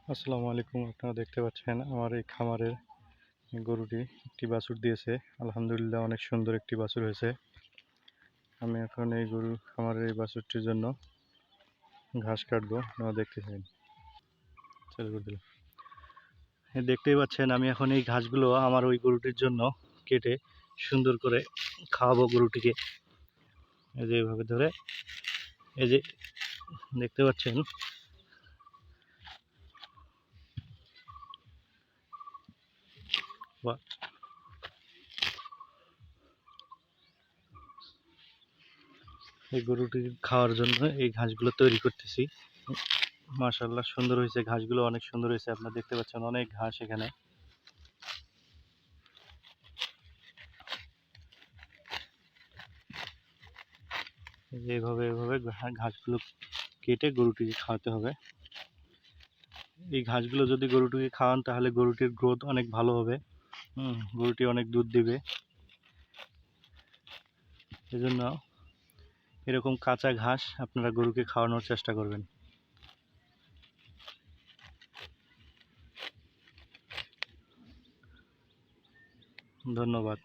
আসসালামু আলাইকুম। আপনারা দেখতে পাচ্ছেন আমার এই খামারের গরুটি একটি বাছুর দিয়েছে। আলহামদুলিল্লাহ, অনেক সুন্দর একটি বাছুর হয়েছে। আমি এখন এই গরু খামারের এই বাছুরটির জন্য ঘাস কাটবো। আপনারা দেখতে চাই, চালু করে দিলাম। দেখতেই পাচ্ছেন আমি এখন এই ঘাসগুলো আমার ওই গরুটির জন্য কেটে সুন্দর করে খাওয়াবো গরুটিকে। এই যে এইভাবে ধরে, এই যে দেখতে পাচ্ছেন, এই গরুটির খাওয়ার জন্য এই ঘাসগুলো তৈরি করতেছি। মাশাআল্লাহ, সুন্দর হয়েছে ঘাসগুলো, অনেক সুন্দর হয়েছে। আপনারা দেখতে পাচ্ছেন অনেক ঘাস এখানে। এইভাবে এইভাবে ঘাসগুলো কেটে গরুটিকে খাওয়াতে হবে। এই ঘাসগুলো যদি গরুটিকে খাওয়ান তাহলে গরুটির গ্রোথ অনেক ভালো হবে। গরুটি অনেক দুধ দিবে। এজন্য এরকম কাঁচা ঘাস আপনারা গরুকে খাওয়ানোর চেষ্টা করবেন। ধন্যবাদ।